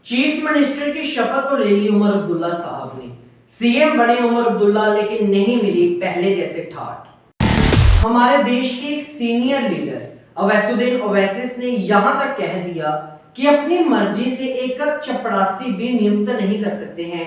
Chief minister की शपथ तो ले ली उमर अब्दुल्ला साहब ने। सीएम बने उमर अब्दुल्ला, लेकिन नहीं मिली पहले जैसे ठाट। हमारे देश के एक सीनियर लीडर अवैसुद्दीन ओवैसी ने यहां तक कह दिया कि अपनी मर्जी से एक चपड़ासी भी नियुक्त नहीं कर सकते हैं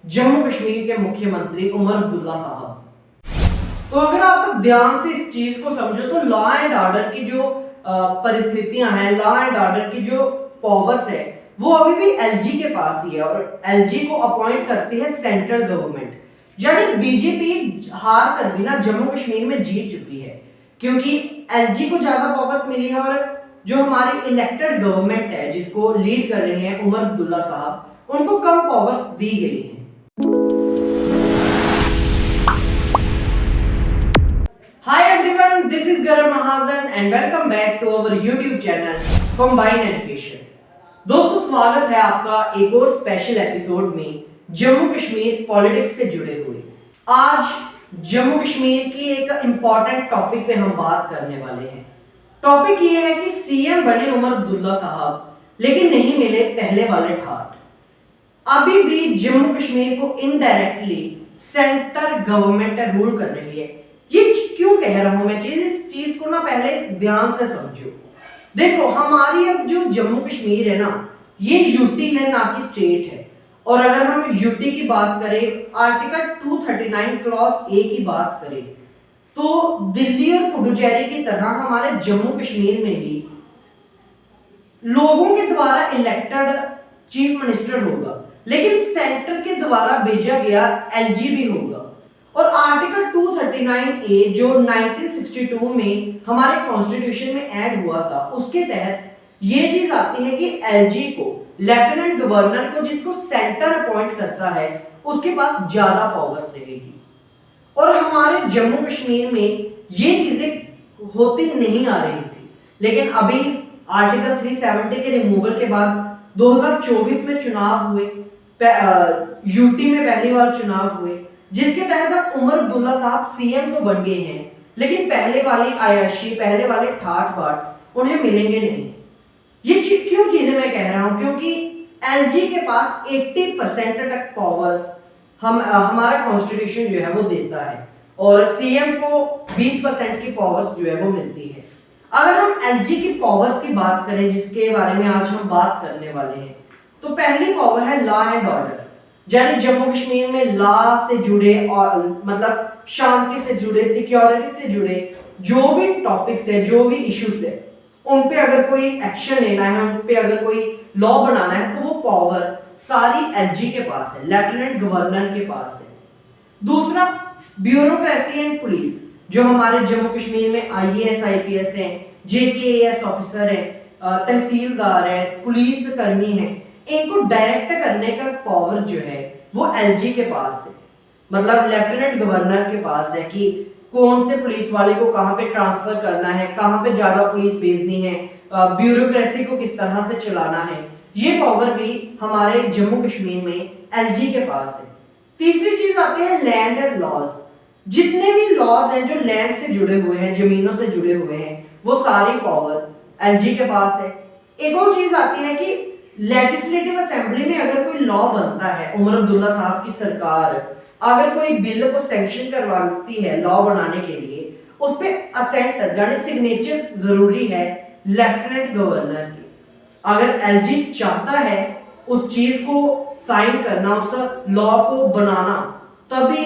जम्मू कश्मीर के मुख्यमंत्री उमर अब्दुल्ला साहब। तो अगर आप ध्यान से इस चीज को समझो तो लॉ एंड ऑर्डर की जो परिस्थितियां हैं, लॉ एंड ऑर्डर की जो पावर्स है, वो अभी भी एलजी के पास ही है और एलजी को अपॉइंट करती है सेंट्रल गवर्नमेंट। यानी बीजेपी हार कर भी ना जम्मू कश्मीर में जीत चुकी है, क्योंकि एलजी को ज्यादा पावर्स मिली है और जो हमारी इलेक्टेड गवर्नमेंट है जिसको लीड कर रहे हैं उमर अब्दुल्ला साहब, उनको कम पावर्स दी गई हैं। Hi everyone, this is Gaurav Mahajan and welcome back to our YouTube channel Combine Education। दोस्तों, स्वागत है आपका एक और स्पेशल एपिसोड में जम्मू कश्मीर पॉलिटिक्स से जुड़े हुए। आज जम्मू कश्मीर की एक इंपॉर्टेंट टॉपिक पे हम बात करने वाले हैं। टॉपिक ये है कि सीएम बने उमर अब्दुल्ला साहब, लेकिन नहीं मिले पहले वाले ठाट। अभी भी जम्मू कश्मीर को इनडायरेक्टली सेंटर गवर्नमेंट रूल कर रही है। ये क्यों कह रहा हूं मैं इस चीज को ना पहले ध्यान से समझो। देखो, हमारी अब जो जम्मू कश्मीर है ना, ये यूटी है ना कि स्टेट है। और अगर हम यूटी की बात करें, आर्टिकल 239 क्लॉज ए की बात करें, तो दिल्ली और पुडुचेरी की तरह हमारे जम्मू कश्मीर में भी लोगों के द्वारा इलेक्टेड चीफ मिनिस्टर होगा, लेकिन सेंटर के द्वारा भेजा गया एलजी भी होगा। और आर्टिकल 239 ए जो 1962 में हमारे कॉन्स्टिट्यूशन में ऐड हुआ था, उसके तहत ये चीज आती है कि एलजी को, लेफ्टिनेंट गवर्नर को, जिसको सेंटर अपॉइंट करता है, उसके पास ज्यादा पावर्स रहेगी। और हमारे जम्मू कश्मीर में ये चीजें होती नहीं आ रही थी, लेकिन अभी आर्टिकल 370 के रिमूवल के बाद 2024 में चुनाव हुए, यूटी में पहली बार चुनाव हुए, जिसके तहत अब उमर अब्दुल्ला साहब सीएम तो बन गए हैं, लेकिन पहले वाली आयाशी, पहले वाले ठाट बाट उन्हें मिलेंगे नहीं। ये क्यों चीजें मैं कह रहा हूं, क्योंकि एलजी के पास 80% तक पावर्स हमारा कॉन्स्टिट्यूशन जो है वो देता है, और सीएम को 20% की पावर्स जो है वो मिलती है। अगर हम एलजी की पावर्स की बात करें, जिसके बारे में आज हम बात करने वाले हैं, तो पहली पावर है लॉ एंड ऑर्डर। यानी जम्मू कश्मीर में लॉ से जुड़े और मतलब शांति से जुड़े, सिक्योरिटी से जुड़े जो भी टॉपिक्स है, जो भी इश्यूज है, उन पे अगर कोई एक्शन लेना है, उन पे अगर कोई लॉ बनाना है, तो वो पावर सारी एलजी के पास है, लेफ्टिनेंट गवर्नर के पास है। दूसरा, ब्यूरोक्रेसी एंड पुलिस, जो हमारे जम्मू कश्मीर में आईएएस आईपीएस हैं, जेकेएएस ऑफिसर हैं, तहसीलदार हैं, पुलिस कर्मी हैं, इनको डायरेक्ट करने का पावर जो है वो एलजी के पास है। मतलब लेफ्टिनेंट गवर्नर के पास है कि कौन से पुलिस वाले को कहां पे ट्रांसफर करना है, कहां पे ज्यादा पुलिस भेजनी है, ब्यूरोक्रेसी को किस तरह से चलाना है, ये पावर भी हमारे जम्मू कश्मीर में एलजी के पास है। तीसरी चीज आती है लैंड लॉज। जितने भी लॉज हैं जो लैंड से जुड़े हुए हैं, जमीनों से जुड़े हुए हैं, वो सारी पावर एलजी के पास है। एक और चीज आती है कि लेजिस्लेटिव असेंबली में अगर कोई लॉ बनता है, उमर अब्दुल्ला साहब की सरकार अगर कोई बिल को सैंक्शन करवाती है लॉ बनाने के लिए, उस पे असेंट यानी सिग्नेचर जरूरी है लेफ्टिनेंट गवर्नर की। अगर एलजी चाहता है उस चीज को साइन करना, उस लॉ को बनाना, तभी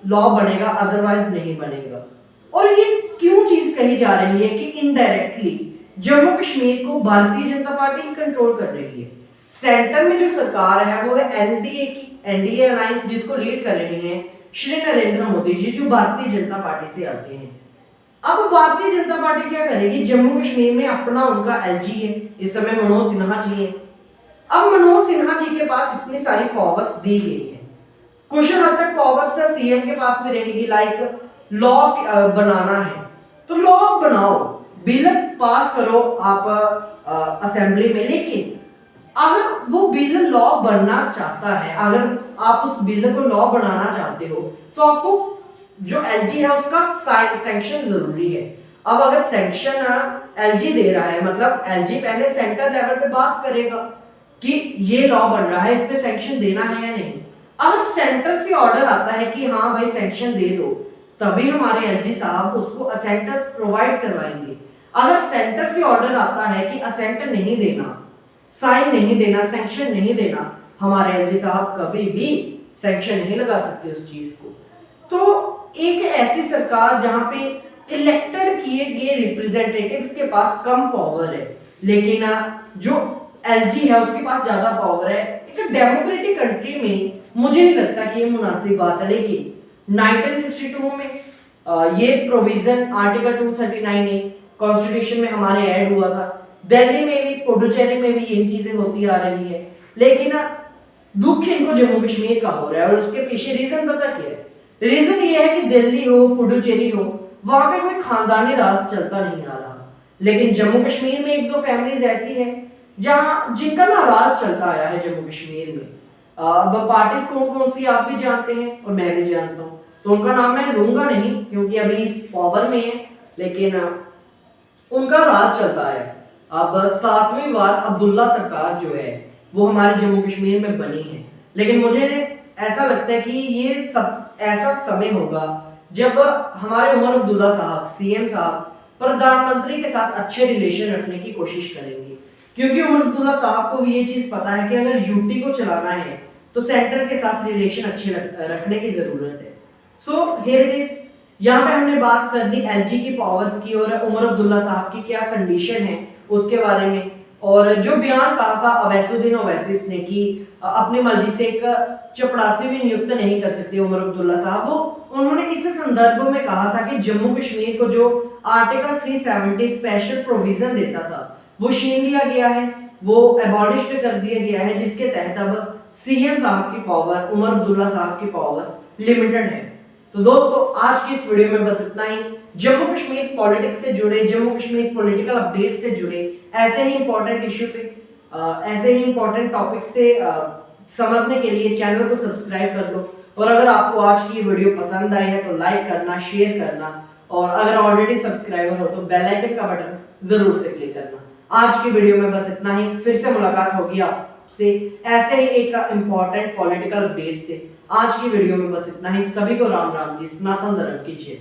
लॉ बनेगा, अदरवाइज नहीं बनेगा। और ये क्यों चीज कही जा रही है कि इनडायरेक्टली जम्मू कश्मीर को भारतीय जनता पार्टी कंट्रोल कर रही है। सेंटर में जो सरकार है वो है एनडीए अलायंस, जिसको लीड कर रहे हैं श्री नरेंद्र मोदी जी, जो भारतीय जनता पार्टी से आते हैं। अब भारतीय जनता पार्टी क्या करेगी, जम्मू कश्मीर में अपना उनका एलजी है, इस समय मनोज सिन्हा जी है। अब मनोज सिन्हा जी के पास इतनी सारी पावर्स दी गई है, कुछ हद तक पावर्स सीएम के पास भी रहेगी। लाइक लॉ बनाना है तो लॉ बनाओ, बिल पास करो आप असेंबली में, लेकिन अगर वो बिल लॉ बनना चाहता है, अगर आप उस बिल को लॉ बनाना चाहते हो, तो आपको जो एलजी है उसका सैंक्शन जरूरी है। अब अगर सैंक्शन एलजी दे रहा है, मतलब एलजी पहले सेंटर लेवल पे बात करेगा, कि ये लॉ बन रहा है, इस पे सैंक्शन देना है या नहीं। अगर सेंटर से ऑर्डर आता है कि हाँ भाई सैंक्शन दे दो, तभी हमारे एलजी साहब उसको असेंटर प्रोवाइड करवाएंगे। अगर सेंटर से ऑर्डर आता है कि असेंटर नहीं देना, साइन नहीं देना, सैंक्शन नहीं देना, हमारे एलजी साहब कभी भी सैंक्शन नहीं लगा सकते उस चीज को। तो एक ऐसी सरकार जहां पे इलेक्टेड किए गए रिप्रेजेंटेटिव्स के पास कम पावर है, लेकिन जो एलजी है उसके पास ज्यादा पावर है, एक डेमोक्रेटिक कंट्री में मुझे नहीं लगता कि ये मुनासिब बात है। लेकिन 1962 में ये प्रोविजन आर्टिकल 239 कॉन्स्टिट्यूशन में हमारे ऐड हुआ था। दिल्ली में भी, पुडुचेरी में भी यही चीजें होती आ रही है, लेकिन दुख इनको जम्मू कश्मीर का हो रहा है। और उसके पीछे रीजन पता क्या है? रीजन ये है कि दिल्ली हो, पुडुचेरी हो, वहां पे कोई खानदानी राज चलता नहीं आ रहा, लेकिन जम्मू कश्मीर में एक दो फैमिलीज ऐसी हैं जहां जिनका ना राज चलता आया है जम्मू कश्मीर में। अब पार्टीज कौन कौन सी आप भी जानते हैं और मैं भी जानता हूँ, तो उनका नाम मैं लूंगा नहीं क्योंकि अभी इस पावर में है, लेकिन उनका राज चलता है। अब 7वीं बार अब्दुल्ला सरकार जो है वो हमारे जम्मू कश्मीर में बनी है, लेकिन मुझे ऐसा लगता है कि ये सब ऐसा समय होगा जब हमारे उमर अब्दुल्ला साहब, सीएम साहब, प्रधानमंत्री के साथ अच्छे रिलेशन रखने की कोशिश करेंगे, क्योंकि उमर अब्दुल्ला साहब को ये चीज पता है कि अगर यूटी को चलाना है तो सेंटर के साथ रिलेशन अच्छे रखने की जरूरत है। So here it is. यहाँ पे हमने बात कर ली एलजी की पावर्स की और उमर अब्दुल्ला साहब की क्या कंडीशन है उसके बारे में, और जो बयान कहा था अवैसुद्दीन ओवैसी ने कि अपनी मर्जी से एक चपड़ासी भी नियुक्त नहीं कर सकते उमर अब्दुल्ला साहब, वो उन्होंने इस संदर्भ में कहा था कि जम्मू कश्मीर को जो आर्टिकल 370 स्पेशल प्रोविजन देता था वो छीन लिया गया है, वो एबॉलिश कर दिया गया है, जिसके तहत अब सीएम साहब की पावर, उमर अब्दुल्ला साहब की पावर लिमिटेड है। तो दोस्तों आज की इस वीडियो में बस इतना ही। जम्मू कश्मीर पॉलिटिक्स से जुड़े, जम्मू कश्मीर पॉलिटिकल अपडेट से जुड़े ऐसे ही इंपॉर्टेंट इश्यू पे, ऐसे ही इंपॉर्टेंट टॉपिक से समझने के लिए चैनल को सब्सक्राइब कर लो। और अगर आपको आज की वीडियो पसंद आई है तो लाइक करना, शेयर करना, और अगर ऑलरेडी सब्सक्राइबर हो तो बेल आइकन का बटन जरूर से क्लिक करना। आज की वीडियो में बस इतना ही, फिर से मुलाकात होगी आपसे ऐसे ही एक इंपॉर्टेंट पॉलिटिकल अपडेट से। आज की वीडियो में बस इतना ही। सभी को राम राम जी, सनातन धर्म की जय।